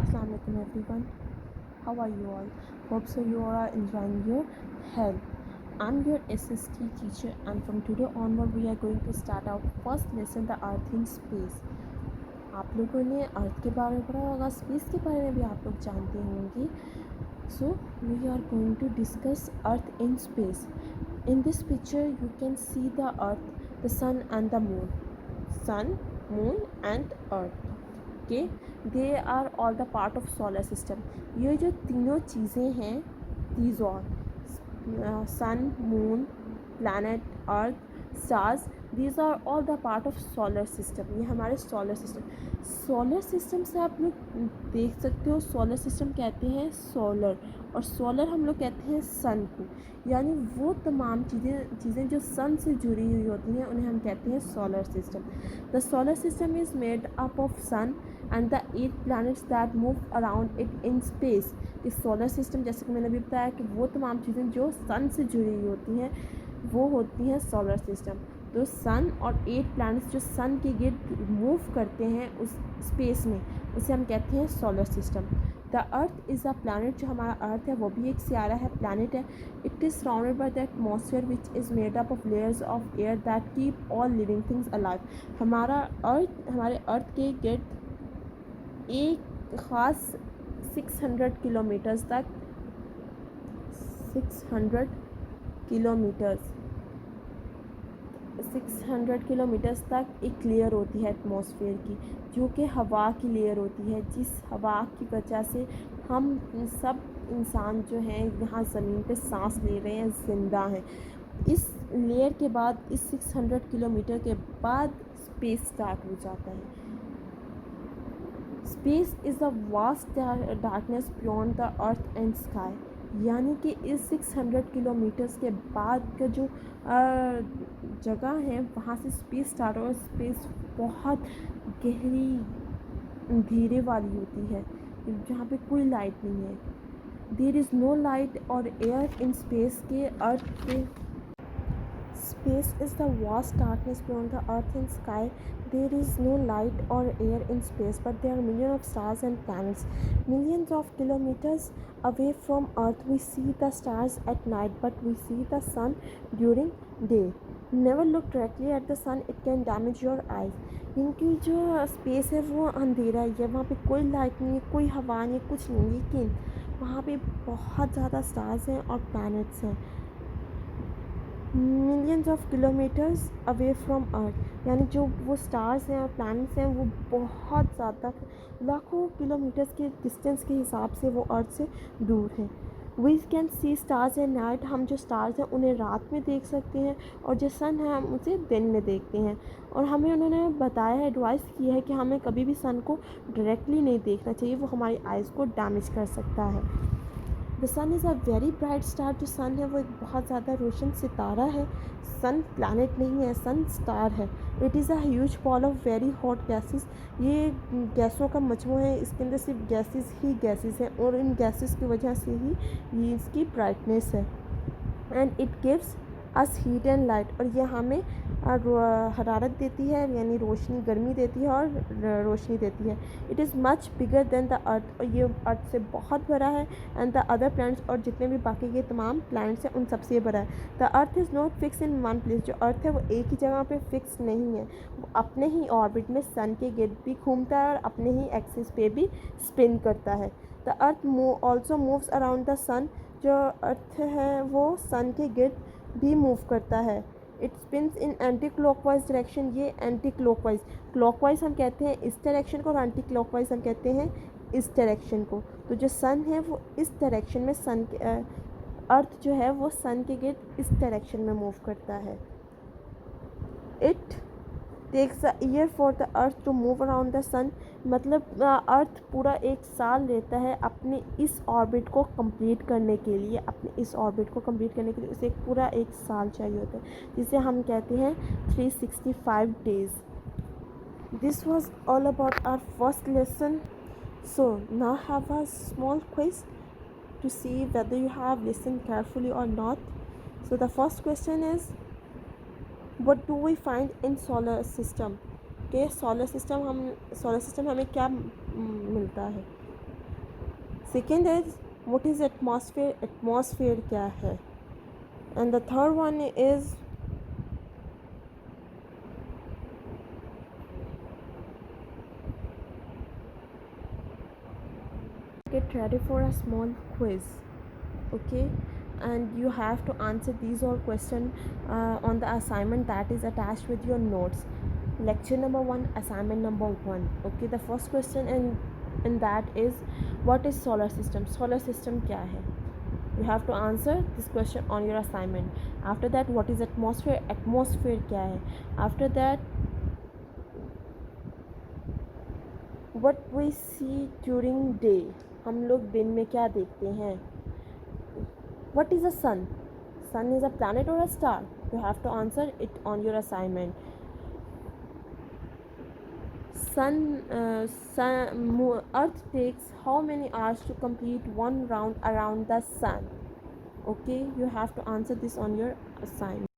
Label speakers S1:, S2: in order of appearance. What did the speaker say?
S1: Assalamu alaikum everyone. How are you all? Hope so you all are enjoying your health. I'm your SST teacher and from today onward we are going to start our first lesson, the Earth in Space. आप लोगों ने अर्थ के बारे में पढ़ा होगा, space के बारे में भी आप लोग जानते होंगे. So we are going to discuss Earth in space. In this picture you can see the Earth, the Sun and the Moon. Sun, Moon and Earth. Okay, they are all the part of solar system. ये जो तीनों चीज़ें हैं, these all sun, moon, planet, earth, stars, these are all the part of solar system. ये हमारे solar system से आप लोग देख सकते हो. solar system कहते हैं solar और solar हम लोग कहते हैं sun को. यानी वो तमाम चीज़ें जो सन से जुड़ी हुई होती हैं उन्हें हम कहते हैं solar system. The solar system is made up of sun and the 8 planets that move around it in space. इस सोलर सिस्टम, जैसे कि मैंने अभी बताया, कि वो तमाम चीज़ें जो सन से जुड़ी हुई होती हैं वो होती हैं सोलर सिस्टम. तो सन और 8 प्लैनेट्स जो सन के गिर्द मूव करते हैं उस स्पेस में, उसे हम कहते हैं solar system. The earth is a planet. जो हमारा अर्थ है वो भी एक सियारा है, प्लानट है. It is surrounded by the atmosphere which is made up of layers of air that keep all living things alive. हमारे अर्थ के गिर्द एक ख़ास 600 किलोमीटर्स तक एक लेयर होती है एटमॉस्फेयर की, जो कि हवा की लेयर होती है, जिस हवा की वजह से हम सब इंसान जो हैं यहाँ ज़मीन पे सांस ले रहे हैं, ज़िंदा हैं. इस लेयर के बाद, इस 600 किलोमीटर के बाद स्पेस स्टार्ट हो जाता है. Space is the vast darkness beyond the earth and sky. यानी कि इस 600 किलोमीटर्स के बाद का जो जगह है वहाँ से स्पेस स्टार्ट हो. स्पेस बहुत गहरी अंधेरे वाली होती है, जहाँ पे कोई लाइट नहीं है. देयर इज़ नो लाइट और एयर इन स्पेस. के अर्थ पे Space is the vast darkness beyond the earth and sky. There is no light or air in space, but there are millions of stars and planets. Millions of kilometers away from earth we see the stars at night, but we see the sun during day. Never look directly at the sun, it can damage your eyes. इनकी जो space है वो अंधेरा ही है, वहाँ पे कोई light नहीं है, कोई हवा नहीं, कुछ नहीं. लेकिन वहाँ पे बहुत ज़्यादा स्टार्स हैं और प्लैनेट्स हैं. Millions of kilometres away from earth. यानी जो वो स्टार्स हैं और प्लैनेट्स हैं वो बहुत ज़्यादा लाखों किलोमीटर्स के डिस्टेंस के हिसाब से वो अर्थ से दूर हैं. We can see stars at night. हम जो स्टार्स हैं उन्हें रात में देख सकते हैं और जो सन है हम उसे दिन में देखते हैं. और हमें उन्होंने बताया है, एडवाइस की है कि हमें कभी भी सन को डायरेक्टली नहीं देखना चाहिए, वो हमारी आइज़ को डैमेज कर सकता है. The sun is a very bright star. जो सन है वो एक बहुत ज़्यादा रोशन सितारा है. सन प्लैनेट नहीं है, सन स्टार है. It is a huge ball of very hot gases. ये गैसों का मजमू है, इसके अंदर सिर्फ गैसेस हैं और इन गैसेस की वजह से ही ये इसकी ब्राइटनेस है. And it gives us heat and light. और ये हमें हरारत देती है, यानी रोशनी, गर्मी देती है और रोशनी देती है. It is much bigger than the earth. और ये अर्थ से बहुत बड़ा है. एंड द अदर प्लैनेट्स, और जितने भी बाकी के तमाम प्लैनेट्स हैं उन सबसे बड़ा है. The earth is not fix in one place. जो अर्थ है वो एक ही जगह पे फिक्स नहीं है, वो अपने ही ऑर्बिट में सन के गिर्द भी घूमता है और अपने ही एक्सिस पे भी स्पिन करता है. The earth also moves around the sun. जो अर्थ है वो सन के गिर्द भी मूव करता है. It spins in anti clockwise direction. ये एंटी क्लॉकवाइज हम कहते हैं इस डायरेक्शन को, और एंटी क्लॉकवाइज हम कहते हैं इस डायरेक्शन को. तो जो सन है वो इस डायरेक्शन में, अर्थ जो है वो सन के गिर्द इस डायरेक्शन में मूव करता है. It takes a year for the earth to move around the sun. मतलब अर्थ पूरा एक साल लेता है अपने इस ऑर्बिट को कंप्लीट करने के लिए. उसे पूरा एक साल चाहिए होता है, जिसे हम कहते हैं 365 days. This was all about our first lesson. So now have a small quiz to see whether you have listen carefully और not. So the first question is, what do we find in solar system? के solar system हमें क्या मिलता है. Second is what is atmosphere? Atmosphere क्या है? And the third one is get ready for a small quiz. Okay, and you have to answer these all questions on the assignment that is attached with your notes. Lecture number 1, assignment number 1. Okay, the first question in that is what is solar system? Solar system क्या है? You have to answer this question on your assignment. After that, what is atmosphere? Atmosphere क्या है? After that, what we see during day? हम लोग दिन में क्या देखते हैं? What is a sun? Sun is a planet or a star? You have to answer it on your assignment. Earth takes how many hours to complete one round around the sun? Okay, you have to answer this on your assignment.